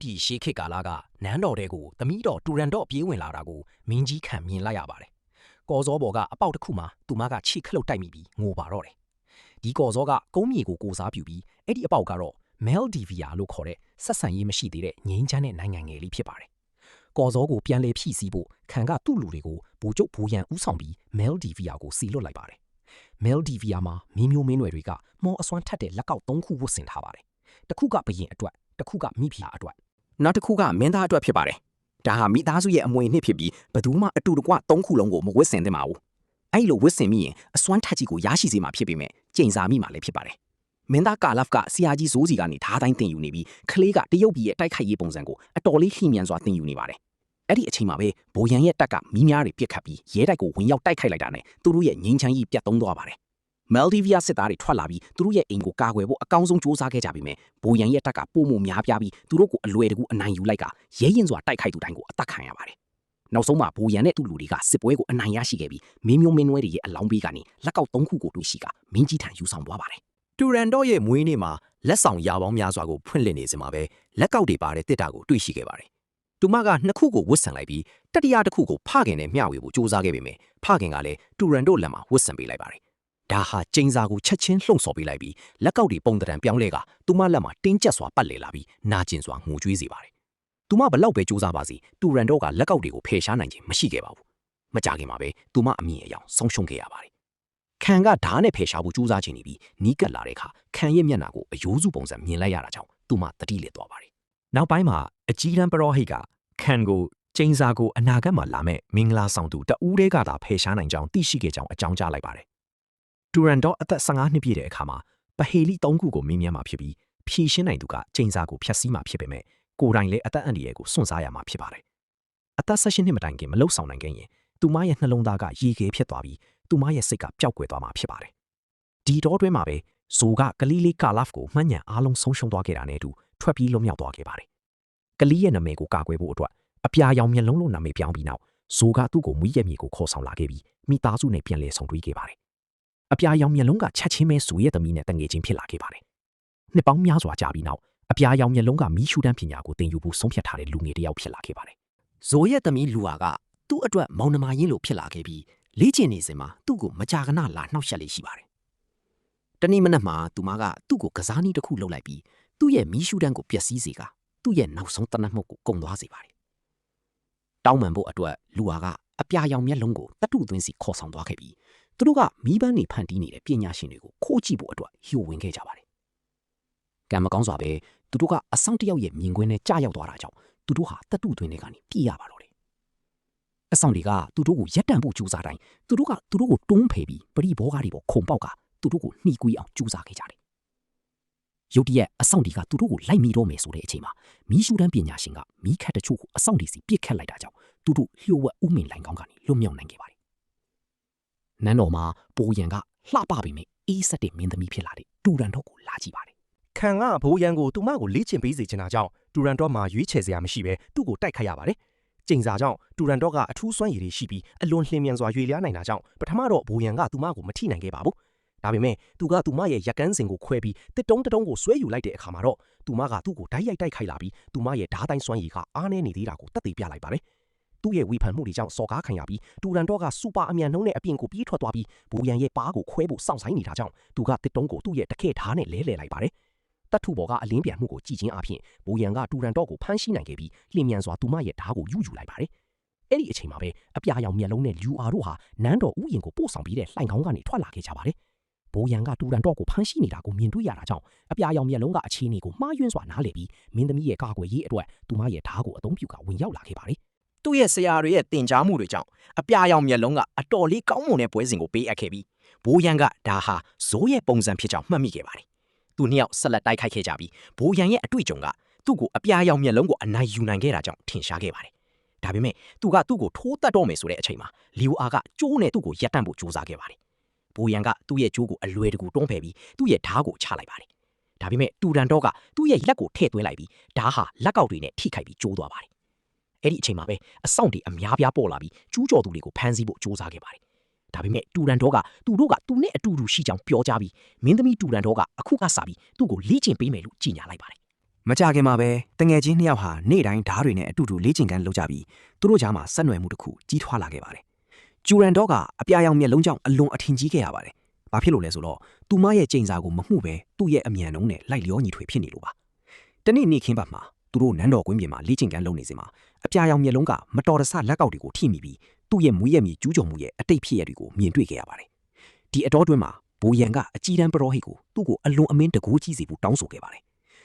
ဒီရှေးခေတ်ကာလကနန်းတော်တွေကိုသမီးတော်တူရန်တော့ပြေးဝင်လာတာကိုမင်းကြီးခံမြင်လိုက်ရပါတယ်။ကော်စောဘော်ကအပေါက်တစ်ခုမှာသူမကခြေခလုတ်တိုက်မိပြီးငိုပါတော့တယ်။ဒီကော်စောကကုန်းမြေကိုကိုစားပြုပြီးအဲ့ဒီအပေါက်ကတော့ Maldivia လို့ခေါ်တဲ့ဆက်ဆံရေးမရှိသေးတဲ့ငြိမ်းချမ်းတဲ့နိုင်ငံငယ်လေးဖြစ်ပါတယ်။ကော်စောကိုပြန်လည်ဖြည့်ဆည်းဖို့ခံကသူ့လူတွေကိုဗိုလ်ချုပ်ဘူရန်ဦးဆောင်ပြီး Maldivia ကိုစီလွတ်လိုက်ပါတယ်။ Maldivia မှာမင်းမျိုးမင်းနွယ်တွေကမော်အစွမ်းထက်တဲ့လက်ကောက်၃ခုဝတ်ဆင်ထားပါတယ်။တစ်ခုကဘရင်အတွက်တစ်ခုကမိဖုရားအတွက်နောက်တစ်ခုကမင်းသားအတွက်ဖြစ်ပါတယ်။ဒါဟာမိသားစုရဲ့အမွေအနှစ်ဖြစ်ပြီးဘယ်သူမှအတူတကွ၃ခုလုံးကိုမဝတ်ဆင်သင့်ပါဘူး။အဲ့လိုဝတ်ဆင်မိရင်အစွမ်းထက်ကြီးကိုရရှိစေမှာဖြစ်ပေမဲ့ကျိန်စာမိမှာလည်းဖြစ်ပါတယ်။မင်းသားကာလဖ်ကဆရာကြီးဇိုးစီကနေဓာတ်တိုင်းတင်ယူနေပြီးခလေးကတရုတ်ပြည်ရဲ့တိုက်ခိုက်ရေးပုံစံကိုအတော်လေးလှည့်မြန်စွာတင်ယူနေပါတယ်။အဲ့ဒီအချိန်မှာပဲဘိုရန်ရဲ့တပ်ကမီးများတွေပြစ်ခတ်ပြီးရဲတိုက်ကိုဝင်ရောက်တိုက်ခိုက်လိုက်တာနဲ့သူတို့ရဲ့ငြိမ်းချမ်းရေးပြတ်သုံးသွားပါတယ်။ Maldivia စစ်သားတွေထွက်လာပြီးသူတို့ရဲ့အိမ်ကိုကာကွယ်ဖို့အကောင်းဆုံးစူးစမ်းခဲ့ကြပြီမဲ့ဘိုရန်ရဲ့တပ်ကပုံမှုများပြားပြီးသူတို့ကိုအလွယ်တကူအနိုင်ယူလိုက်ကရဲရင်စွာတိုက်ခိုက်သူတိုင်းကိုအသက်ခံရပါတယ်။နောက်ဆုံးမှာဘိုရန်နဲ့သူ့လူတွေကစစ်ပွဲကိုအနိုင်ရရှိခဲ့ပြီးမင်းမျိုးမင်းနွဲတွေရဲ့အလောင်းပေးကနေလက်ကောက်၃ခုကိုတွေ့ရှိကမင်းကြီးထံယူဆောင်သွားပါတယ်။တူရန်တော့ရဲ့မွေးနေ့မှာလက်ဆောင်ရာပေါင်းများစွာကိုဖွင့်လှစ်နေစမှာပဲလက်ကောက်တွေပါတဲ့တစ်တာကိုတွေ့ရှိခဲ့ပါတယ်။သူမကနှစ်ခုကိုဝတ်ဆင်လိုက်ပြီးတတိယတစ်ခုကိုဖခင်နဲ့မျှဝေဖို့စူးစမ်းခဲ့ပေမဲ့ဖခင်ကလည်းတူရန်တို့လက်မှာဝတ်ဆင်ပေးလိုက်ပါတယ်။ဒါဟာကျင်းစာကိုချက်ချင်းလှုံ့ဆော်ပေးလိုက်ပြီးလက်ကောက်တွေပုံတံပြောင်းလဲကသူမလက်မှာတင်းကျပ်စွာပတ်လည်လာပြီးနာကျင်စွာငိုကြွေးစေပါတယ်။သူမဘလောက်ပဲစူးစမ်းပါစေတူရန်တော့ကလက်ကောက်တွေကိုဖယ်ရှားနိုင်ခြင်းမရှိခဲ့ပါဘူး။မကြခင်မှာပဲသူမအမြင်အယောင်ဆုံးရှုံးခဲ့ရပါတယ်။ခံကဓာတ်နဲ့ဖယ်ရှားဖို့စူးစမ်းခြင်းနေပြီးနီးကပ်လာတဲ့အခါခံရဲ့မျက်နှာကိုအယိုးစုပုံစံမြင်လိုက်ရတာကြောင့်သူမတတိလစ်သွားပါတယ်။နောက်ပိုင်းမှာအကြီးတန်းပရောဟိတ်ကခံကိုကျင်းစာကိုအနာဂတ်မှာလာမဲ့မင်္ဂလာဆောင်သူတဦးတည်းကသာဖယ်ရှားနိုင်ကြောင်းသိရှိခဲ့ကြောင်းအကြောင်းကြားလိုက်ပါတယ်။တူရန်တော့အသက်15နှစ်ပြည့်တဲ့အခါမှာပဟေလီ3ခုကိုမင်းမြန်းမှာဖြစ်ပြီးဖြည့်ရှင်းနိုင်သူကကျင်းစာကိုဖျက်ဆီးမှာဖြစ်ပေမဲ့ကိုယ်တိုင်လည်းအသက်အန္တရာယ်ကိုစွန့်စားရမှာဖြစ်ပါတယ်။အသက်16နှစ်မတိုင်ခင်မလှုပ်ဆောင်နိုင်ခဲ့ရင်သူမရဲ့နှလုံးသားကရေခဲဖြစ်သွားပြီးသူမရဲ့စိတ်ကပျောက်ကွယ်သွားမှာဖြစ်ပါတယ်။ဒီတော့တွင်းမှာပဲဇိုကကလီလေးကာလဖ်ကိုမှတ်ညံအားလုံးဆုံးရှုံးသွားခဲ့တာနဲ့အတူထွက်ပြေးလွတ်မြောက်သွားခဲ့ပါတယ်။ကလီရဲ့နာမည်ကိုကာကွယ်ဖို့အတွက်အပြာရောင်မျက်လုံးလို့နာမည်ပြောင်းပြီးနောက်ဇိုကသူ့ကိုမွေးရမြေကိုခေါ်ဆောင်လာခဲ့ပြီးမိသားစုနဲ့ပြန်လည်ဆုံတွေ့ခဲ့ပါတယ်။အပြာရောင်မျက်လုံးကချက်ချင်းပဲဇိုရဲ့သမီးနဲ့တငယ်ချင်းဖြစ်လာခဲ့ပါတယ်။နှစ်ပေါင်းများစွာကြာပြီးနောက်အပြာရောင်မျက်လုံးကမီးရှူတန်းပညာကိုသင်ယူဖို့ဆုံးဖြတ်ထားတဲ့လူငယ်တစ်ယောက်ဖြစ်လာခဲ့ပါတယ်။ဇိုရဲ့သမီးလူဟာကသူ့အတွက်မောင်နှမရင်းလိုဖြစ်လာခဲ့ပြီးလေ့ကျင့်နေစဉ်မှာသူ့ကိုမကြာခဏလာနှောက်ယှက်လေးရှိပါတယ်။တနေ့မနက်မှာသူမကသူ့ကိုကစားနည်းတစ်ခုလုပ်လိုက်ပြီးသူ့ရဲ့မီးရှူတန်းကိုပျက်စီးစေကသူ့ရဲ့နောက်ဆုံးတနတ်မှုကိုကုန်သွားစေပါတယ်။တောင်းပန်ဖို့အတွက်လူဟာကအပြာရောင်မျက်လုံးကိုတတုသွင်းစီခေါ်ဆောင်သွားခဲ့ပြီးသူတို့ကမီးပန်းတွေဖန်တီးနေတဲ့ပညာရှင်တွေကိုခိုးကြည့်ဖို့အတွက်ဟိုဝင်ခဲ့ကြပါတယ်။ကံမကောင်းစွာပဲသူတို့ကအဆောင်တယောက်ရဲ့မြင်ကွင်းနဲ့ကြားရောက်သွားတာကြောင့်သူတို့ဟာတတုသွင်းတွေကနေပြေးရပါတော့တယ်။အဆောင်တွေကသူတို့ကိုရက်တန့်ဖို့ကြိုးစားတိုင်းသူတို့ကိုတွန်းဖယ်ပြီးပရိဘောကားတွေပေါ်ခုံပေါက်ကသူတို့ကိုနှီးကွေးအောင်ကြိုးစားခဲ့ကြတယ်။ရုတ်တရက်အဆောင်တွေကသူတို့ကိုလိုက်မိတော့မယ်ဆိုတဲ့အချိန်မှာမီးရှူတန်းပညာရှင်ကမီးခတ်တချို့ကိုအဆောင်တွေစီပြစ်ခတ်လိုက်တာကြောင့်သူတို့လျှို့ဝှက်ဥမင်လိုင်ကောင်းကနေလွတ်မြောက်နိုင်ခဲ့ပါတယ်။နန်းတော်မှာပိုရန်ကလှပပေမဲ့အေးဆက်တဲ့မင်းသမီးဖြစ်လာတဲ့တူရန်တော့ကိုလာကြည့်ပါတယ်။ခံကဘိုရန်ကိုသူမကိုလေ့ကျင့်ပေးစေချင်တာကြောင့်တူရန်တော့မှာရွေးချယ်စရာမရှိပဲသူ့ကိုတိုက်ခိုက်ရပါတယ်။ကျိန်စာကြောင့်တူရန်တော့ကအထူးစွမ်းရည်တွေရှိပြီးအလွန်လျင်မြန်စွာရွေလျားနိုင်တာကြောင့်ပထမတော့ဘိုရန်ကသူမကိုမထိနိုင်ခဲ့ပါဘူး။ဒါပေမဲ့သူကသူမရဲ့ရက်ကန်းစင်ကိုခွဲပြီးတစ်တုံးကိုဆွဲယူလိုက်တဲ့အခါမှာတော့သူမကသူ့ကိုဓာတ်ရိုက်တိုက်ခိုက်လာပြီးသူမရဲ့ဓာတ်တိုင်းစွမ်းရည်ကအားနည်းနေသေးတာကိုသက်သေပြလိုက်ပါတယ်။သူ့ရဲ့ဝေဖန်မှုတွေကြောင့်စော်ကားခံရပြီးတူရန်တော့ကစူပါအမြန်နှုံးနဲ့အပြင်ကိုပြေးထွက်သွားပြီးဘိုရန်ရဲ့ပါးကိုခွဲဖို့စောင့်ဆိုင်နေတာကြောင့်သူကတစ်တုံးကိုသူ့ရဲ့တခဲဓာတ်နဲ့လဲလှယ်လိုက်ပါတယ်။တပ်ထုဘော်ကအလင်းပြန်မှုကိုကြည့်ချင်းအပြင်ဘိုရန်ကတူရန်တော့ကိုဖမ်းဆီးနိုင်ခဲ့ပြီးလျင်မြန်စွာသူမရဲ့ဓာတ်ကိုယူလိုက်ပါတယ်။အဲ့ဒီအချိန်မှာပဲအပြာရောင်မျက်လုံးနဲ့လူအားတို့ဟာနန်းတော်ဥယျာဉ်ကိုပို့ဆောင်ပြီးတဲ့လှိုင်ခေါင်းကနေထွက်လာခဲ့ကြပါတယ်။ဘိုရန်ကတူရန်တော့ကိုဖမ်းဆီးနေတာကိုမြင်တွေ့ရတာကြောင့်အပြာရောင်မျက်လုံးကအခြေအနေကိုမှားယွင်းစွာနားလည်ပြီးမင်းသမီးရဲ့ကာကွယ်ရေးအတွက်သူမရဲ့ဓာတ်ကိုအသုံးပြုကဝင်ရောက်လာခဲ့ပါတယ်။သူ့ရဲ့ဆရာတွေရဲ့တင်ကြားမှုတွေကြောင့်အပြာရောင်မျက်လုံးကအတော်လေးကောင်းမွန်တဲ့ပွဲစဉ်ကိုပေးအပ်ခဲ့ပြီးဘိုရန်ကဒါဟာဇိုးရဲ့ပုံစံဖြစ်ကြောင်းမှတ်မိခဲ့ပါတယ်။သူနှစ်ယောက်ဆက်လက်တိုက်ခိုက်ခဲ့ကြပြီးဘိုရန်ရဲ့အတွေ့အကြုံကသူ့ကိုအပြာရောင်မျက်လုံးကိုအနိုင်ယူနိုင်ခဲ့တာကြောင့်ထင်ရှားခဲ့ပါတယ်။ဒါပေမဲ့သူ့ကိုထိုးတက်တော့မယ်ဆိုတဲ့အချိန်မှာလီယိုအာကကျိုးနဲ့သူ့ကိုရပ်တန့်ဖို့ကြိုးစားခဲ့ပါတယ်။ဘိုရန်ကသူ့ရဲ့ကျိုးကိုအလွယ်တကူတွန်းဖယ်ပြီးသူ့ရဲ့ဓာတ်ကိုချလိုက်ပါတယ်။ဒါပေမဲ့တူရန်တော့ကသူ့ရဲ့လက်ကိုထည့်သွင်းလိုက်ပြီးဓာတ်ဟာလက်ကောက်တွေနဲ့ထိခိုက်ပြီးကျိုးသွားပါတယ်။အဲ့ဒီအချိန်မှာပဲအဆောင်တွေအများပြားပေါ်လာပြီးကျူးကျော်သူတွေကိုဖမ်းဆီးဖို့ကြိုးစားခဲ့ပါတယ်။ဒါပေမဲ့တူရန်တော့ကသူတို့ကသူနဲ့အတူတူရှိကြောင်းပြောကြားပြီးမင်းသမီးတူရန်တော့ကအခုကစပြီးသူ့ကိုလေ့ကျင့်ပေးမယ်လို့ကြေညာလိုက်ပါတယ် မကြခင်မှာပဲတငယ်ချင်းနှစ်ယောက်ဟာနေ့တိုင်းဓားတွေနဲ့အတူတူလေ့ကျင့်ခန်းလုပ်ကြပြီးသူတို့ကြားမှာဆက်နွယ်မှုတစ်ခုကြီးထွားလာခဲ့ပါတယ်။ကျူရန်တော့ကအပြာရောင်မျက်လုံးကြောင့်အလွန်အထင်ကြီးခဲ့ရပါတယ်။ဘာဖြစ်လို့လဲဆိုတော့သူမရဲ့ကြိမ်စာကိုမမှုပဲသူ့ရဲ့အမြန်နှုံးနဲ့လိုက်လျောညီထွေဖြစ်နေလို့ပါ။တနေ့နေ့ခင်းပတ်မှာသူတို့နန်းတော်ကွင်းပြင်မှာလေ့ကျင့်ခန်းလုပ်နေစဉ်မှာအပြာရောင်မျက်လုံးကမတော်တဆလက်ကောက်တွေကိုထိမိပြီးသူ့ရဲ့မွေးရမီကျူးကျော်မှုရဲ့အတိတ်ဖြစ်ရတွေကိုမြင်တွေ့ခဲ့ရပါတယ်။ဒီအတော်တွင်းမှာဘိုးရန်ကအကြီးတန်းပရောဟိတ်ကိုသူ့ကိုအလွန်အမင်းတကူးကြီးစီဖို့တောင်းဆိုခဲ့ပါတယ်။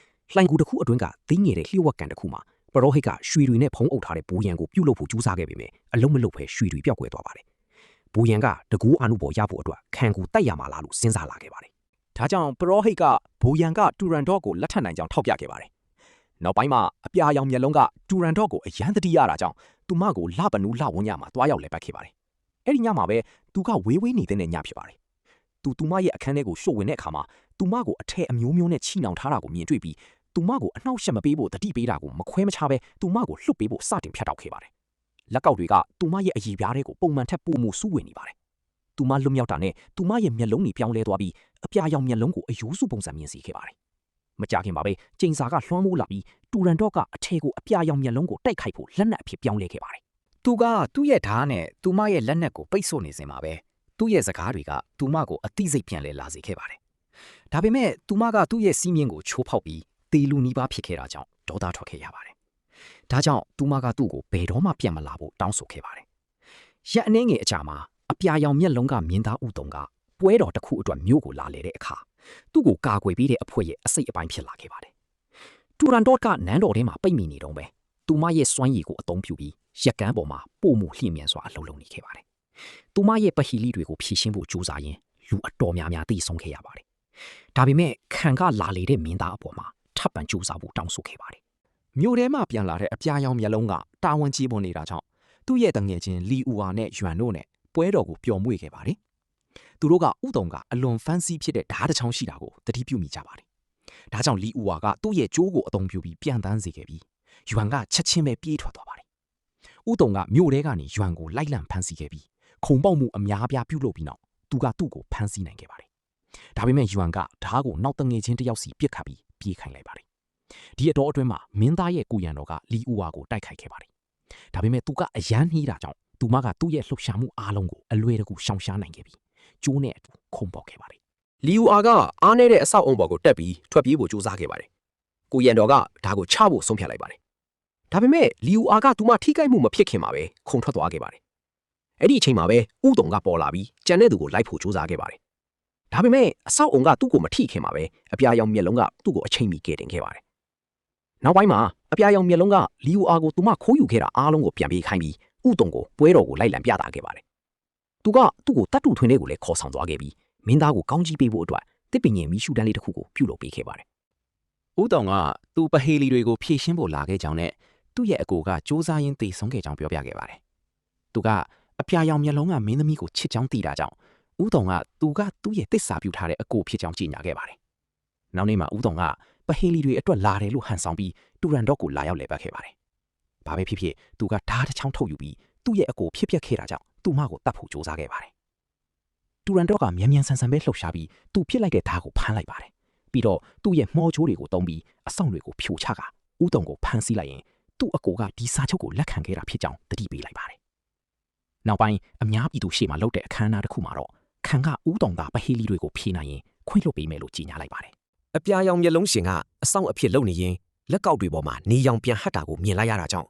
လှိုင်ကူတစ်ခုအတွင်းကသိငယ်တဲ့လျှို့ဝှက်ကန်တစ်ခုမှာပရောဟိတ်ကရွှေတွေနဲ့ဖုံးအုပ်ထားတဲ့ဘိုးရန်ကိုပြုတ်လုပ်ဖို့ကြိုးစားခဲ့ပေမဲ့အလုံးမလုံးပဲရွှေတွေပျောက်ကွယ်သွားပါတယ်။ဘိုးရန်ကတကူးအာနုဘော်ရဖို့အတွက်ခံကိုတိုက်ရမှာလားလို့စဉ်းစားလာခဲ့ပါတယ်။ဒါကြောင့်ပရောဟိတ်ကဘိုးရန်ကတူရန်တော့ကိုလက်ထပ်နိုင်ကြောင်းထောက်ပြခဲ့ပါတယ်။နောက်ပိုင်းမှာအပြာရောင်မျက်လုံးကတူရန်တော့ကိုအယမ်းတတိရတာကြောင့်သူမကိုလပနူးလဝန်းညမှာတွားရောက်လဲပတ်ခဲ့ပါတယ်။အဲ့ဒီညမှာပဲသူကဝေးဝေးနေတဲ့ညဖြစ်ပါတယ်။သူမရဲ့အခန်းထဲကိုရှို့ဝင်တဲ့အခါမှာသူမကိုအထက်အမျိုးမျိုးနဲ့ချီနှောင်ထားတာကိုမြင်တွေ့ပြီးသူမကိုအနှောက်အယှက်မပေးဖို့တတိပေးတာကိုမခွဲမခြားပဲသူမကိုလှုပ်ပေးဖို့စတင်ဖြတ်တောက်ခဲ့ပါတယ်။လက်ကောက်တွေကသူမရဲ့အရည်ပြားတွေကိုပုံမှန်ထက်ပိုမိုစူးဝင်နေပါတယ်။သူမလွတ်မြောက်တာနဲ့သူမရဲ့မျက်လုံးတွေပြောင်းလဲသွားပြီးအပြာရောင်မျက်လုံးကိုအယိုးစုပုံစံမြင်စေခဲ့ပါတယ်။မကြခင်ပါပဲကျိန်စာကလွှမ်းမိုးလာပြီးတူရန်တော့ကအထက်ကိုအပြာရောင်မျက်လုံးကိုတိုက်ခိုက်ဖို့လက်နက်အဖြစ်ပြောင်းလဲခဲ့ပါတယ်။သူကသူ့ရဲ့ဓာတ်နဲ့သူမရဲ့လက်နက်ကိုပိတ်ဆို့နေစဉ်မှာပဲသူ့ရဲ့စကားတွေကသူမကိုအသိစိတ်ပြန်လဲလာစေခဲ့ပါတယ်။ဒါပေမဲ့သူမကသူ့ရဲ့စီးမြင်ကိုချိုးဖောက်ပြီးတေလူနီးပါးဖြစ်ခဲ့တာကြောင့်ဒေါသထွက်ခဲ့ရပါတယ်။ဒါကြောင့်သူမကသူ့ကိုဘယ်တော့မှပြန်မလာဖို့တောင်းဆိုခဲ့ပါတယ်။ရက်အနှင်းငယ်အကြာမှာအပြာရောင်မျက်လုံးကမြင်းသားဥတုံကပွဲတော်တစ်ခုအတွက်မြို့ကိုလာလေတဲ့အခါသူ့ကိုကာကွယ်ပေးတဲ့အဖွဲ့ရဲ့အစိတ်အပိုင်းဖြစ်လာခဲ့ပါတယ်။တူရန်တော့ကနန်းတော်ထဲမှာပိတ်မိနေတော့ပဲသူမရဲ့စွမ်းရည်ကိုအသုံးပြုပြီးရက်ကန်းပေါ်မှာပို့မှုလျှင်မြန်စွာအလုံးလုံးနေခဲ့ပါတယ်။သူမရဲ့ပဟီလီတွေကိုဖြည့်ရှင်းဖို့ကြိုးစားရင်းလူအတော်များများသိဆုံးခဲ့ရပါတယ်။ဒါပေမဲ့ခံကလာလေတဲ့မင်းသားအပေါ်မှာထပ်ပံကြိုးစားဖို့တောင်းဆိုခဲ့ပါတယ်။မြို့ထဲမှာပြန်လာတဲ့အပြာရောင်မျက်လုံးကတာဝန်ကြီးပေါ်နေတာကြောင့်သူ့ရဲ့တငယ်ချင်းလီအူဝါနဲ့ယွမ်တို့နဲ့ပွဲတော်ကိုပျော်မွေ့ခဲ့ပါတယ်။သူတို့ကဥတုံကအလွန်ဖန်ဆီးဖြစ်တဲ့ဓာတ်တစ်ချောင်းရှိတာကိုသတိပြုမိကြပါတယ်။ဒါကြောင့်လီအူဝါကသူ့ရဲ့ကြိုးကိုအသုံးပြုပြီးပြန်တန်းစေခဲ့ပြီးယွမ်ကချက်ချင်းပဲပြေးထွက်သွားပါတယ်။ဥတုံကမြို့ထဲကနေယွမ်ကိုလိုက်လံဖမ်းဆီးခဲ့ပြီးခုံပေါက်မှုအများပြားပြုလုပ်ပြီးနောက်သူကသူ့ကိုဖမ်းဆီးနိုင်ခဲ့ပါတယ်။ဒါပေမဲ့ယွမ်ကဓာတ်ကိုနောက်တငယ်ချင်းတစ်ယောက်စီပစ်ခတ်ပြီးပြေးခိုင်းလိုက်ပါတယ်။ဒီအတော်အတွင်းမှာမင်းသားရဲ့ကိုရန်တော်ကလီအူဝါကိုတိုက်ခိုက်ခဲ့ပါတယ်။ဒါပေမဲ့သူကအယမ်းနှီးတာကြောင့်သူမကသူ့ရဲ့လှုပ်ရှားမှုအားလုံးကိုအလွယ်တကူရှောင်ရှားနိုင်ခဲ့ပြီးကျိုးနဲ့အတူခုန်ပေါက်ခဲ့ပါတယ်။လီအူအာကအားနည်းတဲ့အဆောက်အုံပေါ်ကိုတက်ပြီးထွက်ပြေးဖို့ကြိုးစားခဲ့ပါတယ်။ကိုရန်တော်ကဒါကိုချဖို့ဆုံးဖြတ်လိုက်ပါတယ်။ဒါပေမဲ့လီအူအာကသူမထိခိုက်မှုမဖြစ်ခင်မှာပဲခုန်ထွက်သွားခဲ့ပါတယ်။အဲ့ဒီအချိန်မှာပဲဥတုံကပေါ်လာပြီးကြံတဲ့သူကိုလိုက်ဖို့ကြိုးစားခဲ့ပါတယ်။ဒါပေမဲ့အဆောက်အုံကသူ့ကိုမထိခင်မှာပဲအပြာရောင်မျက်လုံးကသူ့ကိုအချိန်မီကယ်တင်ခဲ့ပါတယ်။နောက်ပိုင်းမှာအပြာရောင်မျက်လုံးကလီအူအာကိုသူမခိုးယူခဲ့တာအားလုံးကိုပြန်ပေးခိုင်းပြီးဥတုံကိုပွဲတော်ကိုလိုက်လံပြသခဲ့ပါတယ်။သူကသူ့ကိုတတ်တူထွင်းလေးကိုလည်းခေါ်ဆောင်သွားခဲ့ပြီးမင်းသားကိုကောင်းကြီးပေးဖို့အတွက်တစ်ပင်ရင်မီရှူတန်းလေးတစ်ခုကိုပြုလုပ်ပေးခဲ့ပါတယ်။ဥတုံကသူ့ပဟေလီတွေကိုဖြည့်ရှင်းဖို့လာခဲ့ကြောင်းနဲ့သူ့ရဲ့အကိုကစ조사ရင်းသေဆုံးခဲ့ကြောင်းပြောပြခဲ့ပါတယ်။သူကအပြာရောင်မျက်လုံးကမင်းသမီးကိုချစ်ကြောင်းသိတာကြောင့်ဥတုံကသူ့ရဲ့တစ္ဆာပြုထားတဲ့အကိုဖြစ်ကြောင်းကြေညာခဲ့ပါတယ်။နောက်နေ့မှာဥတုံကပဟေလီတွေအတွက်လာတယ်လို့ဟန်ဆောင်ပြီးတူရန်တော့ကိုလာရောက်လည်ပတ်ခဲ့ပါတယ်။ဘာပဲဖြစ်ဖြစ်သူကဓာတ်တစ်ချောင်းထုတ်ယူပြီးသူ့ရဲ့အကိုဖြစ်ပျက်ခဲ့တာကြောင့်သူမကိုတတ်ဖို့ကြိုးစားခဲ့ပါတယ်။တူရန်တော့ကမြန်မြန်ဆန်ဆန်ပဲလှုပ်ရှားပြီးသူဖြစ်လိုက်တဲ့ဓာတ်ကိုဖမ်းလိုက်ပါတယ်။ပြီးတော့သူ့ရဲ့မှော်ချိုးတွေကိုတုံးပြီးအဆောင်တွေကိုဖြိုချကဥတုံကိုဖမ်းဆီးလိုက်ရင်သူ့အကိုကဒီစာချုပ်ကိုလက်ခံခဲ့တာဖြစ်ကြောင်းသတိပေးလိုက်ပါတယ်။နောက်ပိုင်းအများပြည်သူရှေ့မှာလုပ်တဲ့အခမ်းအနားတစ်ခုမှာတော့ခံကဥတုံသားပဟေလီတွေကိုဖြေနိုင်ရင်ခွင့်လွှတ်ပေးမယ်လို့ကြေညာလိုက်ပါတယ်။အပြာရောင်မျက်လုံးရှင်ကအဆောင်အဖြစ်လုပ်နေရင်လက်ကောက်တွေပေါ်မှာနေရောင်ပြန်ဟတ်တာကိုမြင်လိုက်ရတာကြောင့်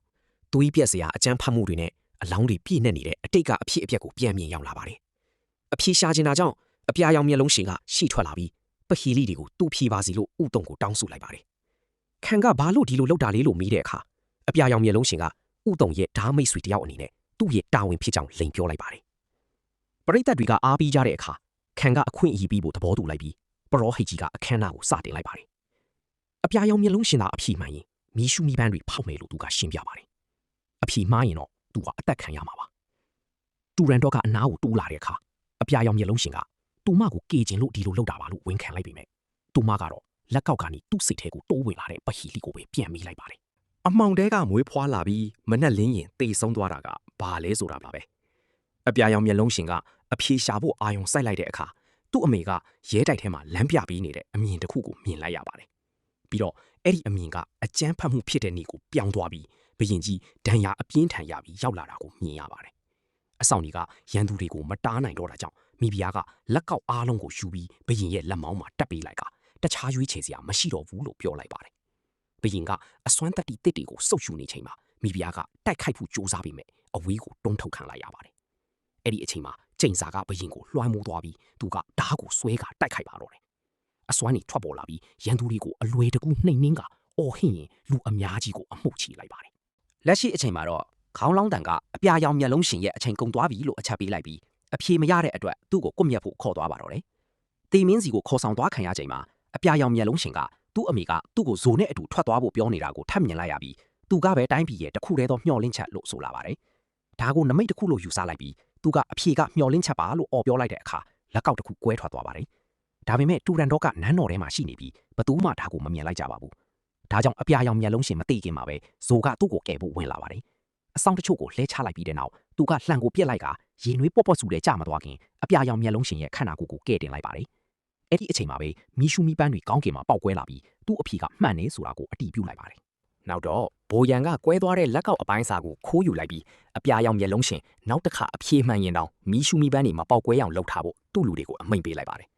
သွေးပြက်စရာအကြမ်းဖက်မှုတွေနဲ့အလောင်းတွေပြည့်နေနေတဲ့အတိတ်ကအဖြစ်အပျက်ကိုပြန်မြင်ရောက်လာပါတယ်။အဖြေရှာချင်တာကြောင့်အပြာရောင်မျက်လုံးရှင်ကရှေ့ထွက်လာပြီးပဟီလီတွေကိုတူဖြေပါစီလို့ဥတုံကိုတောင်းဆိုလိုက်ပါတယ်။ခံကဘာလို့ဒီလိုလုပ်တာလေးလို့မေးတဲ့အခါအပြာရောင်မျက်လုံးရှင်ကဥတုံရဲ့ဓာမိတ်ဆွေတယောက်အနေနဲ့သူ့ရဲ့တာဝန်ဖြစ်ကြောင်းလိန်ပြောလိုက်ပါတယ်။ပရိသတ်တွေကအားပေးကြတဲ့အခါခံကအခွင့်အရေးပေးဖို့သဘောတူလိုက်ပြီးပရောဟိတ်ကြီးကအခမ်းအနားကိုစတင်လိုက်ပါတယ်။အပြာရောင်မျက်လုံးရှင်သာအဖြေမှန်ရင်မီးရှူမီးပန်းတွေဖောက်မယ်လို့သူကရှင်းပြပါတယ်။အဖြေမှားရင်တော့သူကအသက်ခံရမှာပါ။တူရန်တော့ကအနားကိုတိုးလာတဲ့အခါအပြာရောင်မျက်လုံးရှင်ကသူမကိုကေကျင်လို့ဒီလိုလုပ်တာပါလို့ဝန်ခံလိုက်ပေမဲ့သူမကတော့လက်ကောက်ကနေသူ့စိတ်ထဲကိုတိုးဝင်လာတဲ့ပဟီလီကိုပဲပြန်မိလိုက်ပါတယ်။အမောင်တဲကမွေးဖွားလာပြီးမနှက်လင်းရင်တေဆုံးသွားတာကဘာလဲဆိုတာပါပဲ။အပြာရောင်မျက်လုံးရှင်ကအဖြေရှာဖို့အာယုံစိုက်လိုက်တဲ့အခါသူ့အမေကရဲတိုက်ထဲမှာလမ်းပြပေးနေတဲ့အမြင်တစ်ခုကိုမြင်လိုက်ရပါတယ်။ပြီးတော့ အဲ့ဒီအမြင်ကအကြမ်းဖက်မှုဖြစ်တဲ့နေ့ကိုပြောင်းသွားပြီးဘရင်ကြီးဒဏ်ရာအပြင်းထန်ရပြီးရောက်လာတာကိုမြင်ရပါတယ်။အဆောင်တွေကရန်သူတွေကိုမတားနိုင်တော့တာကြောင့်မိဖုရားကလက်ကောက်အားလုံးကိုယူပြီးဘရင်ရဲ့လက်မောင်းမှာတက်ပေးလိုက်ကတခြားရွေးချယ်စရာမရှိတော့ဘူးလို့ပြောလိုက်ပါတယ်။ဘရင်ကအစွမ်းတတ္တိတစ်တွေကိုစုပ်ယူနေချိန်မှာမိဖုရားကတိုက်ခိုက်ဖို့ကြိုးစားပြီးမဲ့အဝေးကိုတွန်းထုတ်ခံလိုက်ရပါတယ်။အဲ့ဒီအချိန်မှာကျိန်စာကဘရင်ကိုလွှမ်းမိုးသွားပြီးသူကဓားကိုဆွဲကတိုက်ခိုက်ပါတော့တယ်။အစွမ်းနေထွက်ပေါ်လာပြီးရန်သူတွေကိုအလွယ်တကူနှိမ်နှင်းကအော်ဟစ်ရင်လူအများကြီးကိုအမှုချလိုက်ပါတယ်။လက်ရှိအချိန်မှာတော့ခေါင်းလောင်းတန်ကအပြာရောင်မျက်လုံးရှင်ရဲ့အချိန်ကုန်သွားပြီလို့အချက်ပေးလိုက်ပြီးအဖြေမရတဲ့အတွက်သူ့ကိုကွပ်မျက်ဖို့ခေါ်သွားပါတော့တယ်။တေမင်းစီကိုခေါ်ဆောင်သွားခံရချိန်မှာအပြာရောင်မျက်လုံးရှင်ကသူ့အမေကသူ့ကိုဇိုနဲ့အတူထွက်သွားဖို့ပြောနေတာကိုထပ်မြင်လိုက်ရပြီးသူကပဲတိုင်းပြည်ရဲ့တခုတည်းသောမျှော်လင့်ချက်လို့ဆိုလာပါတယ်။ဒါကိုနမိတ်တစ်ခုလို့ယူဆလိုက်ပြီးသူကအဖြေကမျှော်လင့်ချက်ပါလို့အော်ပြောလိုက်တဲ့အခါလက်ကောက်တစ်ခုကွဲထွက်သွားပါတယ်။ဒါပေမဲ့တူရန်တော့ကနန်းတော်ထဲမှာရှိနေပြီးဘသူမှဒါကိုမမြင်လိုက်ကြပါဘူး။ဒါကြောင့်အပြာရောင်မျက်လုံးရှင်မသိခင်မှာပဲဇိုကသူ့ကိုကယ်ဖို့ဝင်လာပါတယ်။အဆောင်တချို့ကိုလှဲချလိုက်ပြီးတဲ့နောက်သူကလှန်ကိုပြက်လိုက်ကရေနွေးပေါ့ပေါ့ဆူတဲ့ကြမသွားခင်အပြာရောင်မျက်လုံးရှင်ရဲ့ခန္ဓာကိုယ်ကိုကဲတင်လိုက်ပါတယ်။အဲ့ဒီအချိန်မှာပဲမီရှူမီပန်းတွေကောင်းကင်မှာပေါက်ကွဲလာပြီးသူ့အဖေကမှန်နေဆိုတာကိုအတိပြုလိုက်ပါတယ်။နောက်တော့ဘိုရန်ကကွဲသွားတဲ့လက်ကောက်အပိုင်းစာကိုခိုးယူလိုက်ပြီးအပြာရောင်မျက်လုံးရှင်နောက်တစ်ခါအဖြေမှန်ရင်တော့မီရှူမီပန်းတွေမှာပေါက်ကွဲအောင်လှုပ်ထားဖို့သူ့လူတွေကိုအမိန့်ပေးလိုက်ပါတယ်။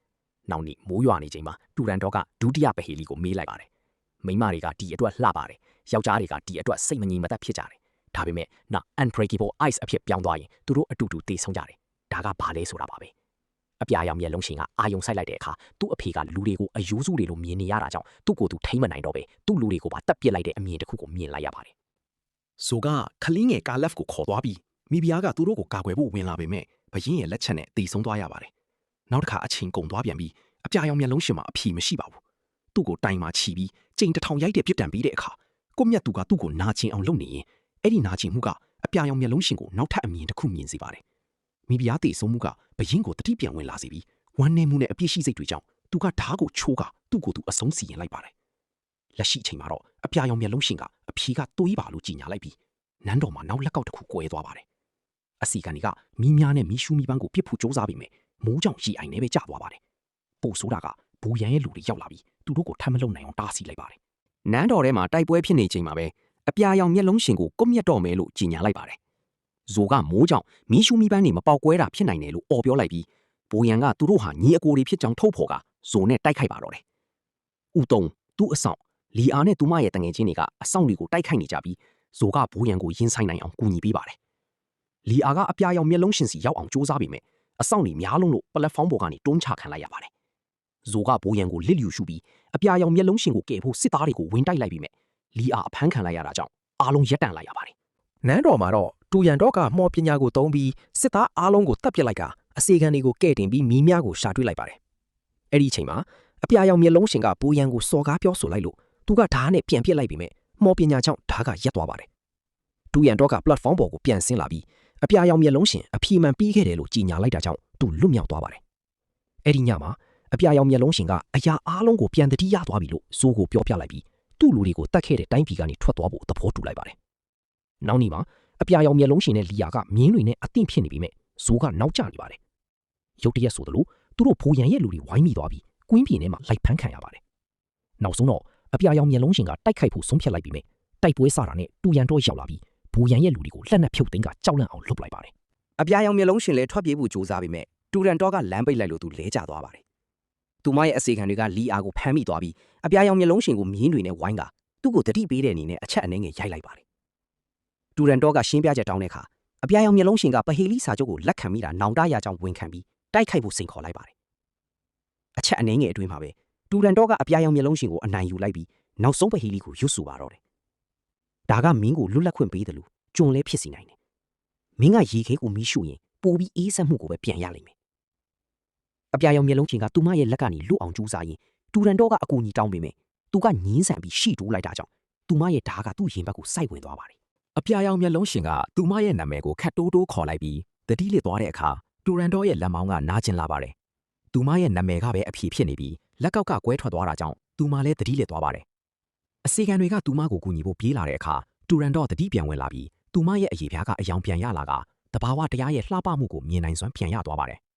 နောက်နေ့မိုးရွာနေချိန်မှာတူရန်တော့ကဒုတိယပဟေလီကိုမေးလိုက်ပါတယ်။မိန်းမတွေကဒီအတွက်လှပါတယ်။ယောက်ျားတွေကဒီအတွက်စိတ်မငြိမ်မသက်ဖြစ်ကြတယ်။ဒါပေမဲ့နောက် unbreakable ice အဖြစ်ပြောင်းသွားရင်သူတို့အတူတူတည်ဆုံကြတယ်။ဒါကဘာလဲဆိုတာပါပဲ။အပြာရောင်မျက်လုံးရှင်ကအာယုံဆိုင်လိုက်တဲ့အခါသူ့အဖေကလူတွေကိုအယိုးစုတွေလိုမြင်နေရတာကြောင့်သူ့ကိုယ်သူထိမ့်မနိုင်တော့ပဲသူ့လူတွေကိုပါတက်ပစ်လိုက်တဲ့အမြင်တစ်ခုကိုမြင်လိုက်ရပါတယ်။ဇိုကခလင်းငယ်ကာလက်ဖ်ကိုခေါ်သွားပြီးမိဖုရားကသူတို့ကိုကာကွယ်ဖို့ဝင်လာပေမဲ့ဘရင်ရဲ့လက်ချက်နဲ့တည်ဆုံသွားရပါတယ်။နောက်တစ်ခါအချိန်ကုန်သွားပြန်ပြီးအပြာရောင်မျက်လုံးရှင်မှာအဖြေမရှိပါဘူး။သူ့ကိုတိုင်မှာချီပြီးကြိမ်တစ်ထောင်ရိုက်တဲ့ပြစ်ဒဏ်ပေးတဲ့အခါကိုမြတ်သူကသူ့ကိုနာကျင်အောင်လုပ်နေရင်အဲ့ဒီနာကျင်မှုကအပြာရောင်မျက်လုံးရှင်ကိုနောက်ထပ်အမြင်တစ်ခုမြင်စေပါတယ်။မိဖုရားတည်ဆုံမှုကဘရင်ကိုတတိပြန်ဝင်လာစေပြီးဝမ်းနည်းမှုနဲ့အပြစ်ရှိစိတ်တွေကြောင့်သူကဓားကိုချိုးကသူ့ကိုယ်သူအဆုံးစီရင်လိုက်ပါတယ်။လက်ရှိအချိန်မှာတော့အပြာရောင်မျက်လုံးရှင်ကအဖြေကတွေးပါလို့ကြီးညာလိုက်ပြီးနန်းတော်မှာနောက်လက်ကောက်တစ်ခုကွဲသွားပါတယ်။အစီကန်တွေကမီးများနဲ့မီးရှူးမီးပန်းကိုပြစ်ဖို့စ조사ပြီးမယ်မိုးကြောင့်ရေအိုင်နဲ့ပဲကျသွားပါတယ်။ပို့ဆိုးတာကဘူရန်ရဲ့လူတွေရောက်လာပြီးသူတို့ကိုထမ်းမလုံနိုင်အောင်တားဆီးလိုက်ပါတယ်။နန်းတော်ထဲမှာတိုက်ပွဲဖြစ်နေချိန်မှာပဲအပြာရောင်မျက်လုံးရှင်ကိုကွပ်မျက်တော့မယ်လို့ကြီးညာလိုက်ပါတယ်။ဇိုကမိုးကြောင့်မီးရှူးမီးပန်းတွေမပေါက်ကွဲတာဖြစ်နိုင်တယ်လို့အော်ပြောလိုက်ပြီးဘိုရန်ကသူတို့ဟာညီအကိုတွေဖြစ်ကြောင်းထုတ်ဖော်ကဇိုနဲ့တိုက်ခိုက်ပါတော့တယ်။ဦးတုံသူ့အဆောင်လီအာနဲ့သူမရဲ့တငယ်ချင်းတွေကအဆောင်တွေကိုတိုက်ခိုက်နေကြပြီးဇိုကဘိုရန်ကိုရင်ဆိုင်နိုင်အောင်ကူညီပေးပါတယ်။လီအာကအပြာရောင်မျက်လုံးရှင်စီရောက်အောင်စ조사ပေမဲ့အဆောင်တွေများလုံးလို့ပလက်ဖောင်းပေါ်ကနေတွန်းချခံလိုက်ရပါတယ်။ဇိုကဘိုရန်ကိုလစ်လျူရှုပြီးအပြာရောင်မျက်လုံးရှင်ကိုကယ်ဖို့စစ်သားတွေကိုဝင်တိုက်လိုက်ပြီးမဲ့လီအာအဖမ်းခံလိုက်ရတာကြောင့်အားလုံးရပ်တန့်လိုက်ရပါတယ်။နန်းတော်မှာတော့တူရန်တော့ကမော်ပညာကိုသုံးပြီးစစ်သားအားလုံးကိုတပ်ပစ်လိုက်ကအစီခံတွေကိုကဲ့တင်ပြီးမီးများကိုရှာတွေ့လိုက်ပါတယ်။အဲ့ဒီအချိန်မှာအပြာရောင်မျက်လုံးရှင်ကဘိုရန်ကိုစော်ကားပြောဆိုလိုက်လို့သူကဓာတ်နဲ့ပြန်ပစ်လိုက်ပြီးမဲ့မော်ပညာကြောင့်ဓာတ်ကရက်သွားပါတယ်။တူရန်တော့ကပလက်ဖောင်းပေါ်ကိုပြန်ဆင်းလာပြီးအပြာရောင်မျက်လုံးရှင်အဖြေမှန်ပြီးခဲ့တယ်လို့ကြီးညာလိုက်တာကြောင့်သူလွတ်မြောက်သွားပါတယ်။အဲ့ဒီညမှာအပြာရောင်မျက်လုံးရှင်ကအရာအားလုံးကိုပြန်တတိရသွားပြီလို့ဇိုးကိုပြောပြလိုက်ပြီးသူ့လူတွေကိုတတ်ခဲ့တဲ့တိုင်းပြည်ကနေထွက်သွားဖို့သဘောတူလိုက်ပါတယ်။နောက်နေ့မှာအပြာရောင်မျက်လုံးရှင်နဲ့လီယာကမြင်းတွေနဲ့အသင့်ဖြစ်နေပြီးမဲ့ဇိုးကနောက်ကျနေပါတယ်။ရုတ်တရက်ဆိုသလိုသူတို့ဖိုးရန်ရဲ့လူတွေဝိုင်းမိသွားပြီးကွင်းပြင်ထဲမှာလိုက်ဖမ်းခံရပါတယ်။နောက်ဆုံးတော့အပြာရောင်မျက်လုံးရှင်ကတိုက်ခိုက်ဖို့ဆုံးဖြတ်လိုက်ပြီးမဲ့တိုက်ပွဲစတာနဲ့တူရန်တော့ရောက်လာပြီးဘူရန်ရဲ့လူတွေကိုလက်နက်ဖြုတ်သိမ်းကကြောက်လန့်အောင်လုပ်လိုက်ပါတယ်။အပြာရောင်မျက်လုံးရှင်လည်းထွက်ပြေးဖို့ကြိုးစားပြီးမဲ့တူရန်တော့ကလမ်းပိတ်လိုက်လို့သူလဲကျသွားပါတယ်။သူမရဲ့အစီခံတွေကလီအာကိုဖမ်းမိသွားပြီးအပြာရောင်မျက်လုံးရှင်ကိုမြင်းတွေနဲ့ဝိုင်းကသူ့ကိုတတိပေးတဲ့အနေနဲ့အချက်အနှဲငယ်ရိုက်လိုက်ပါတယ်။တူရန်တော့ကရှင်းပြချက်တောင်းတဲ့အခါအပြာရောင်မျက်လုံးရှင်ကပဟေလီစာချုပ်ကိုလက်ခံမိတာနောင်တရကြောင့်ဝန်ခံပြီးတိုက်ခိုက်ဖို့စိန်ခေါ်လိုက်ပါတယ်။အချက်အနှဲငယ်အတွင်းမှာပဲတူရန်တော့ကအပြာရောင်မျက်လုံးရှင်ကိုအနိုင်ယူလိုက်ပြီးနောက်ဆုံးပဟေလီကိုရွတ်ဆိုပါတော့တယ်။ဒါကမင်းကိုလွတ်လပ်ခွင့်ပေးတယ်လို့ကျွန်လဲဖြစ်စီနိုင်တယ်။မင်းကရေခဲကိုမီးရှို့ရင်ပိုပြီးအေးဆက်မှုကိုပဲပြန်ရလိမ့်မယ်။အပြာရောင်မျက်လုံးရှင်ကသူမရဲ့လက်ကနေလွတ်အောင်ကြိုးစားရင်တူရန်တော့ကအကူအညီတောင်းပေမဲ့သူကငင်းဆန်ပြီးရှိတိုးလိုက်တာကြောင့်သူမရဲ့ဓာတ်ကသူ့ရင်ဘက်ကိုစိုက်ဝင်သွားပါတယ်။အပြာရောင်မျက်လုံးရှင်ကသူမရဲ့နာမည်ကိုခတ်တိုးတိုးခေါ်လိုက်ပြီးတတိလစ်သွားတဲ့အခါတူရန်တော့ရဲ့လက်မောင်းကနားကျင်လာပါတယ်။သူမရဲ့နာမည်ကပဲအဖြေဖြစ်နေပြီးလက်ကောက်ကကွဲထွက်သွားတာကြောင့်သူမလည်းတတိလစ်သွားပါတယ်။အစီကံတွေကသူမကိုကူညီဖို့ပြေးလာတဲ့အခါတူရန်တော့တတိပြန်ဝင်လာပြီးသူမရဲ့အရေးပြားကအယောင်ပြန်ရလာကတဘာဝတရားရဲ့လှပမှုကိုမြင်နိုင်စွမ်းပြန်ရသွားပါတယ်။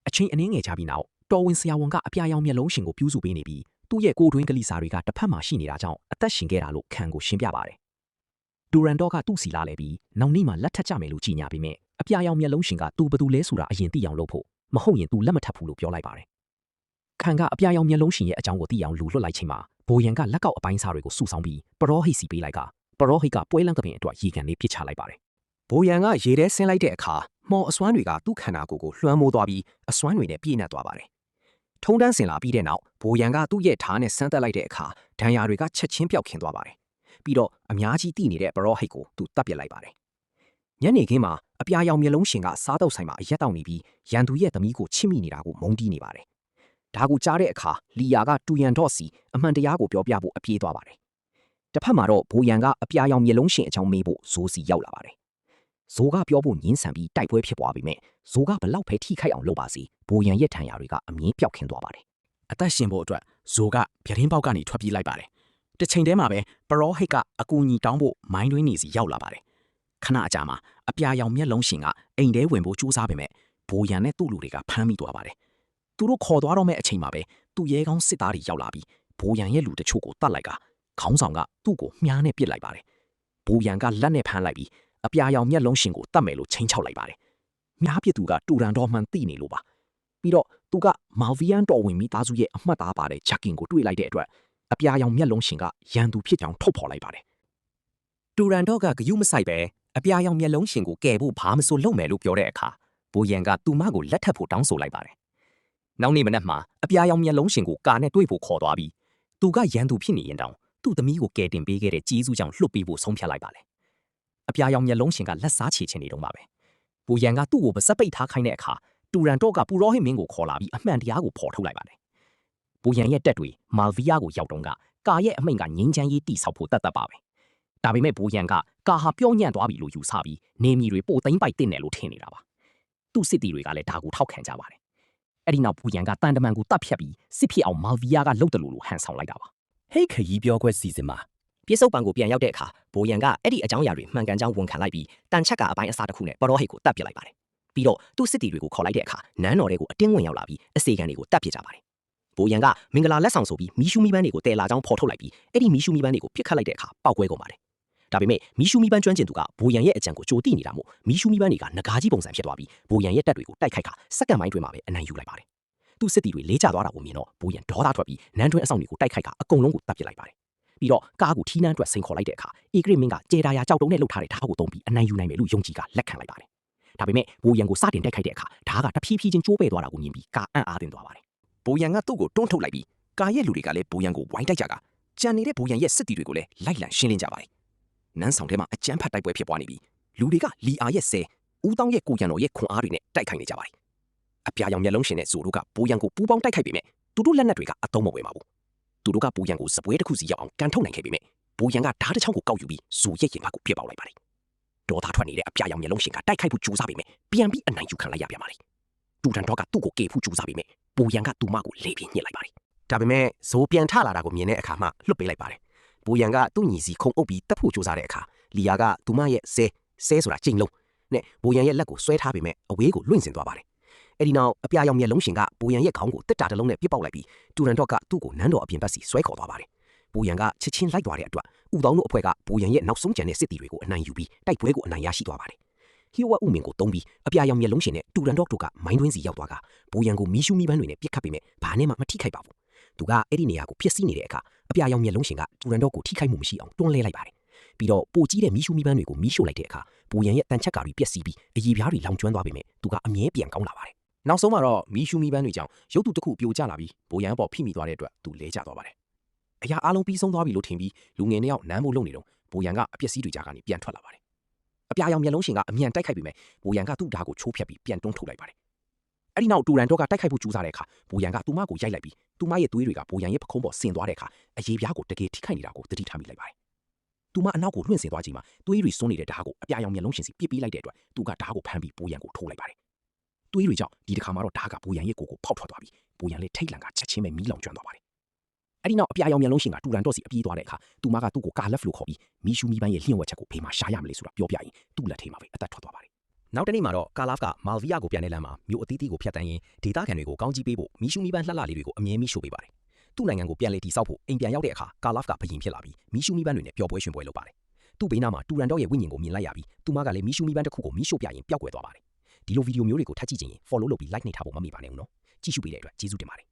အချင်းအနှင်းငယ်ချပြီးနောက်တော်ဝင်ဆရာဝန်ကအပြာရောင်မျက်လုံးရှင်ကိုပြုစုပေးနေပြီး သူ့ရဲ့ကိုယ်တွင်းကလေးစာတွေကတစ်ဖက်မှာရှိနေတာကြောင့်အသက်ရှင်ခဲ့တာလို့ခံကိုရှင်းပြပါတယ်။ဒူရန်တော့ကသူ့စီလာလဲပြီးနောက်နေ့မှလက်ထပ်ကြမယ်လို့ကြီးညာပြီးမြဲအပြာရောင်မျက်လုံးရှင်ကသူ့ဘသူလဲဆိုတာအရင်သိအောင်လုပ်ဖို့မဟုတ်ရင်သူလက်မထပ်ဘူးလို့ပြောလိုက်ပါတယ်။ခံကအပြာရောင်မျက်လုံးရှင်ရဲ့အကြောင်းကိုသိအောင်လူလွတ်လိုက်ချိန်မှာဘိုးရန်ကလက်ကောက်အပိုင်းစားတွေကိုစုဆောင်းပြီးပရောဟိတ်စီပေးလိုက်ကပရောဟိတ်ကပွဲလန်းကပင်အတွက်ရေကန်လေးပစ်ချလိုက်ပါတယ်။ဘိုးရန်ကရေထဲဆင်းလိုက်တဲ့အခါမော်အစွမ်းတွေကသူ့ခန္ဓာကိုယ်ကိုလွှမ်းမိုးသွားပြီးအစွမ်းတွေနဲ့ပြည့်နှက်သွားပါတယ်။ထုံတန်းစင်လာပြီးတဲ့နောက်ဘိုးရန်ကသူ့ရဲ့ဓာတ်နဲ့ဆန်းသက်လိုက်တဲ့အခါဒဏ်ရာတွေကချက်ချင်းပျောက်ခင်းသွားပါတယ်။ပြီးတော့အများကြီးတည်နေတဲ့ပရောဟိတ်ကိုသူတပ်ပစ်လိုက်ပါတယ်။ညနေခင်းမှာအပြာရောင်မျက်လုံးရှင်ကစားတော့ဆိုင်မှာအရက်တောက်နေပြီးရန်သူရဲ့သမီးကိုချစ်မိနေတာကိုမုန်းတီးနေပါတယ်။ဒါကိုကြားတဲ့အခါလီယာကတူရန်တော့စီအမှန်တရားကိုပြောပြဖို့အပြေးသွားပါတယ်။တစ်ဖက်မှာတော့ဘိုးရန်ကအပြာရောင်မျက်လုံးရှင်အကြောင်းမေးဖို့ဇိုးစီရောက်လာပါတယ်။ဇိုးကပြောဖို့ညှင်းဆန်ပြီးတိုက်ပွဲဖြစ်ပွားပြီးမြဲဇိုးကဘလောက်ပဲထိခိုက်အောင်လုပ်ပါစေဘိုးရန်ရဲ့ထံရတွေကအမြင်ပျောက်ခင်းသွားပါတယ်။အသက်ရှင်ဖို့အတွက်ဇိုးကဗျတင်းပေါက်ကနေထွက်ပြေးလိုက်ပါတယ်။တစ်ချိန်တည်းမှာပဲပရောဟိတ်ကအကူအညီတောင်းဖို့မိုင်းတွင်းနေစီရောက်လာပါတယ်။ခဏအကြာမှာအပြာရောင်မျက်လုံးရှင်ကအိမ်ထဲဝင်ဖို့ကြိုးစားပေမဲ့ဘိုးရန်နဲ့သူ့လူတွေကဖမ်းမိသွားပါတယ်။သူတို့ခေါ်သွားတော့မဲ့အချိန်မှာပဲသူ့ရဲကောင်းစစ်သားတွေရောက်လာပြီးဘိုးရန်ရဲ့လူတချို့ကိုတတ်လိုက်ကခေါင်းဆောင်ကသူ့ကိုမြားနဲ့ပစ်လိုက်ပါတယ်။ဘိုးရန်ကလက်နဲ့ဖမ်းလိုက်ပြီးအပြာရောင်မျက်လုံးရှင်ကိုတတ်မယ်လို့ချိန်ချောက်လိုက်ပါတယ်။မြားပစ်သူကတူရန်တော်မှန်သိနေလို့ပါ။ပြီးတော့သူကမော်ဗီယန်တော်ဝင်မိသားစုရဲ့အမှတ်သားပါတဲ့ဂျက်ကင်ကိုတွေ့လိုက်တဲ့အတွက်အပြာရောင်မျက်လုံးရှင်ကရန်သူဖြစ်ကြောင်းထုတ်ဖော်လိုက်ပါတယ်။တူရန်တော်ကဂယုမဆိုင်ပဲအပြာရောင်မျက်လုံးရှင်ကိုကယ်ဖို့ဘာမဆိုလုပ်မယ်လို့ပြောတဲ့အခါဘိုးရန်ကသူမကိုလက်ထပ်ဖို့တောင်းဆိုလိုက်ပါတယ်။နောက်နေ့မနက်မှာအပြာရောင်မျက်လုံးရှင်ကိုကာနဲ့တွေ့ဖို့ခေါ်သွားပြီးသူကရန်သူဖြစ်နေရင်တောင်သူ့သမီးကိုကယ်တင်ပေးခဲ့တဲ့ကြီးစုကြောင့်လှုပ်ပေးဖို့ဆုံးဖြတ်လိုက်ပါတယ်။အပြာရောင်မျက်လုံးရှင်ကလက်စားချေချင်နေတော့မှာပဲ။ဘိုးရန်ကသူ့ကိုပါစပ်ပိတ်ထားခိုင်းတဲ့အခါတူရန်တော့ကပူရောဟိမင်းကိုခေါ်လာပြီးအမှန်တရားကိုဖော်ထုတ်လိုက်ပါတယ်။ဘိုးရန်ရဲ့တက်တွေမာလ်ဗီယာကိုရောက်တော့ကကာရဲ့အမိန့်ကငင်းချမ်းရေးတိဆောက်ဖို့တတ်ပါပဲ။ဒါပေမဲ့ဘိုးရန်ကကာဟာပြောညံ့သွားပြီလို့ယူဆပြီးနေမီတွေပိုသိမ့်ပိုက်တင်တယ်လို့ထင်နေတာပါ။သူ့စစ်တီတွေကလည်းဒါကိုထောက်ခံကြပါတယ်။အဲ့ဒီနောက်ဘိုးရန်ကတန်တမန်ကိုတပ်ဖြတ်ပြီးစစ်ဖြစ်အောင်မာလ်ဗီယာကလှုပ်တယ်လို့ဟန်ဆောင်လိုက်တာပါဟိတ်ခရီးပြောခွက်စီစဉ်မှာပြစ်စုံပံကိုပြန်ရောက်တဲ့အခါဘိုးရန်ကအဲ့ဒီအကြောင်းအရာတွေမှန်ကန်ကြောင်းဝန်ခံလိုက်ပြီးတန်ချက်ကအပိုင်းအစားတစ်ခုနဲ့ပရောဟိတ်ကိုတပ်ပစ်လိုက်ပါတယ်။ပြီးတော့သူ့စစ်တီတွေကိုခေါ်လိုက်တဲ့အခါနန်းတော်တွေကိုအတင်းဝင်ရောက်လာပြီးအစေခံတွေကိုတပ်ပစ်ကြပါတယ်။ဘိုးရန်ကမင်္ဂလာလက်ဆောင်ဆိုပြီးမီရှူမီပန်းတွေကိုတဲလာကြောင်းဖော်ထုတ်လိုက်ပြီးအဲ့ဒီမီရှူမီပန်းတွေကိုပြစ်ခတ်လိုက်တဲ့အခါပောက်ကွဲကုန်ပါတယ်။ဒါပေမဲ့မီရှူမီပန်းကျွမ်းကျင်သူကဘိုးရန်ရဲ့အကြံကိုကြိုတိနေတာမို့မီရှူမီပန်းတွေကငကားကြီးပုံစံဖြစ်သွားပြီးဘိုးရန်ရဲ့တပ်တွေကိုတိုက်ခိုက်ကစက္ကန့်ပိုင်းတွင်မှာပဲအနိုင်ယူလိုက်ပါတယ်။သူ့စစ်တီတွေလေးကျသွားတာကိုမြင်တော့ဘိုးရန်ဒေါသထွက်ပြီးနန်းတွင်းအဆောင်တွေကိုတိုက်ခိုက်ကအကုန်လုံးကိုတပ်ပစ်လိုက်ပါတယ်။ပြီးတော့ကားကိုထီးနှန်းအတွက်စိန်ခေါ်လိုက်တဲ့အခါအေဂရစ်မင်းကကျေတာယာကြောက်တုံးနဲ့လှုပ်ထားတဲ့ဓာတ်ကိုသုံးပြီးအနိုင်ယူနိုင်မယ်လို့ယုံကြည်ကလက်ခံလိုက်ပါတယ်။ဒါပေမဲ့ဘိုးရန်ကိုစတင်တိုက်ခိုက်တဲ့အခါဓာတ်ကတဖြည်းဖြည်းချင်းကျိုးပဲ့သွားတာကိုမြင်ပြီးကာအံ့အားသင့်သွားပါတယ်။ဘိုးရန်ကသူ့ကိုတွန်းထုတ်လိုက်ပြီးကာရဲ့လူတွေကလည်းဘိုးရန်ကိုဝိုင်းတိုက်ကြကကြံနေတဲ့ဘိုးရန်ရဲ့စစ်တီတွေကိုလည်းလိုက်လံရှင်းလင်းကြပါတယ်။နန်းဆောင်ထဲမှာအကြမ်းဖက်တိုက်ပွဲဖြစ်ပွားနေပြီးလူတွေကလီအာရဲ့ဆဲဦးတောင်းရဲ့ကိုရန်တော်ရဲ့ခွန်အားတွေနဲ့တိုက်ခိုက်နေကြပါတယ်။အပြာရောင်မျက်လုံးရှင်နဲ့ဇိုတို့ကဘိုးရန်ကိုပူးပေါင်းတိုက်ခိုက်ပေမဲ့သူတို့လက်နက်တွေကအတုံးမဝင်ပါဘူး။သူတို့ကဘိုးရန်ကိုစပွဲတစ်ခုစီရောက်အောင်ကန်ထုတ်နိုင်ခဲ့ပေမဲ့ဘိုးရန်ကဓာတ်တစ်ချောင်းကိုကောက်ယူပြီးဇိုရဲ့ရင်ဘတ်ကိုပြစ်ပေါက်လိုက်ပါတယ်။ဒေါသထွက်နေတဲ့အပြာရောင်မျက်လုံးရှင်ကတိုက်ခိုက်ဖို့ကြိုးစားပေမဲ့ပြန်ပြီးအနိုင်ယူခံလိုက်ရပြန်ပါတယ်။တူတန်တော့ကသူ့ကိုကေဖို့ကြိုးစားပေမဲ့ဘိုးရန်ကသူ့မကိုလေပြင်းညှစ်လိုက်ပါတယ်။ဒါပေမဲ့ဇိုပြန်ထလာတာကိုမြင်တဲ့အခါမှလွတ်ပေးလိုက်ပါတယ်။ဘိုးရန်ကသူ့ညီစီခုံအုပ်ပြီးတပ်ဖို့ကြိုးစားတဲ့အခါလီယာကသူမရဲ့ဆဲဆိုတာကျိန်လုံးနဲ့ဘိုးရန်ရဲ့လက်ကိုဆွဲထားပေမဲ့အဝေးကိုလွင့်စင်သွားပါတယ်။အဲ့ဒီနောက်အပြာရောင်မျက်လုံးရှင်ကဘိုးရန်ရဲ့ခေါင်းကိုတက်တာတစ်လုံးနဲ့ပြစ်ပေါက်လိုက်ပြီးတူရန်တော့ကသူ့ကိုနန်းတော်အပြင်ဘက်စီဆွဲခေါ်သွားပါတယ်။ဘိုးရန်ကချက်ချင်းလိုက်သွားတဲ့အတွက်ဦးတောင်းတို့အဖွဲ့ကဘိုးရန်ရဲ့နောက်ဆုံးကျန်တဲ့စစ်တီတွေကိုအနိုင်ယူပြီးတိုက်ပွဲကိုအနိုင်ရရှိသွားပါတယ်။ဟီဝတ်ဦးမင်ကိုတုံးပြီးအပြာရောင်မျက်လုံးရှင်နဲ့တူရန်တော့တို့ကမိုင်းတွင်းစီရောက်သွားကဘိုးရန်ကိုမီးရှူးမီးပန်းတွေနဲ့ပြစ်ခတ်ပေမဲ့ဘာနဲ့မှမထိခိုက်ပါဘူး။သူကအဲ့ဒီနေရာကိုဖျက်ဆီးနေတဲ့အခါအပြာရောင်မျက်လုံးရှင်ကတူရန်တော့ကိုထိခိုက်မှုမရှိအောင်တွန်းလှဲလိုက်ပါတယ်။ပြီးတော့ပိုကြီးတဲ့မီးရှူးမီးပန်းတွေကိုမီးရှို့လိုက်တဲ့အခါဘိုးရန်ရဲ့တန်ချက်ကတွေပျက်စီးပြီးအရည်ပြားတွေလောင်ကျွမ်းသွားပေမဲ့သူကအမြဲပြန်ကောင်းလာပါတယ်။နောက်ဆုံးမှာတော့မီးရှူးမီးပန်းတွေကြောင့်ရုပ်တုတစ်ခုပြိုကျလာပြီးဘိုးရန်ပေါ်ဖိမိသွားတဲ့အတွက်သူလဲကျသွားပါတယ်။အရာအလုံးပြီးဆုံးသွားပြီလို့ထင်ပြီးလူငယ်နှစ်ယောက်နမ်းဖို့လုပ်နေတော့ဘိုးရန်ကအပျက်စီးတွေကြားကနေပြန်ထွက်လာပါတယ်။အပြာရောင်မျက်လုံးရှင်ကအမြန်တိုက်ခိုက်ပေမဲ့ဘိုးရန်ကသူ့ဓာတ်ကိုချိုးဖျက်ပြီးပြန်တွန်းထုတ်လိုက်ပါတယ်။အဲ့ဒီနောက်တူရန်တော့ကတိုက်ခိုက်ဖို့ကြိုးစားတဲ့အခါဘိုးရန်ကသူမကိုရိုက်လိုက်ပြီးသူမရဲ့သွေးတွေကဘိုးရန်ရဲ့ပခုံးပေါ်ဆင်သွားတဲ့အခါအရေးပြားကိုတကယ်ထိခိုက်နေတာကိုသတိထားမိလိုက်ပါတယ်။သူမအနောက်ကိုလွှင့်ဆင်သွားချိန်မှာသွေးတွေစွန်းနေတဲ့ဓာတ်ကိုအပြာရောင်မျက်လုံးရှင်စီပစ်ပေးလိုက်တဲ့အတွက်သူကဓာတ်ကိုဖမ်းပြီးဘိုးရန်ကိုထိုးလိုက်ပါတယ်။သွေးတွေကြောင့်ဒီတစ်ခါမှာတော့ဓာတ်ကဘိုးရန်ရဲ့ကိုယ်ကိုဖောက်ထွက်သွားပြီးဘိုးရန်လည်းထိတ်လန့်ကချက်ချင်းပဲမီးလောင်ကျွမ်းသွားပါတယ်။အဲ့ဒီနောက်အပြာရောင်မျက်လုံးရှင်ကတူရန်တော့စီအပြေးသွားတဲ့အခါသူမကသူ့ကိုကာလက်ဖလို့ခေါ်ပြီးမီးရှူးမီးပန်းရဲ့လျှို့ဝှက်ချက်ကိုဖေးမှာရှာရမလဲဆိုတာပြောပြရင်သူ့လက်ထဲမှာပဲအသက်ထွက်သွားပါတယ်။နောက်တနေ့မှာတော့ကာလာဖ်ကမာလ်ဗီယာကိုပြန်တဲ့လမ်းမှာမြို့အသီးသီးကိုဖျက်တမ်းရင်းဒေသခံတွေကိုကောင်းကြီးပေးဖို့မီးရှူးမီးပန်းလှလှလေးတွေကိုအမြဲမီးရှို့ပေးပါတယ်။ သူ့နိုင်ငံကိုပြန်လည်တည်ဆောက်ဖို့အိမ်ပြန်ရောက်တဲ့အခါကာလာဖ်ကဘယင်ဖြစ်လာပြီးမီးရှူးမီးပန်းတွေနဲ့ပျော်ပွဲရွှင်ပွဲလုပ်ပါတယ်သူ့ဘေးနားမှာတူရန်တော့ရဲ့ဝိညာဉ်ကိုမြင်လိုက်ရပြီးသူမကလည်းမီးရှူးမီးပန်းတစ်ခုကိုမီးရှို့ပြရင်ပျောက်ကွယ်သွားပါတယ်ဒီလိုဗီဒီယိုမျိုးတွေကိုထပ်ကြည့်ချင်ရင် follow လုပ်ပြီး like နှိပ်ထားဖို့မမေ့ပါနဲ့ဦးနော်ကြည့်ရှုပေးတဲ့အတွက်ကျေးဇူးတင်ပါတယ်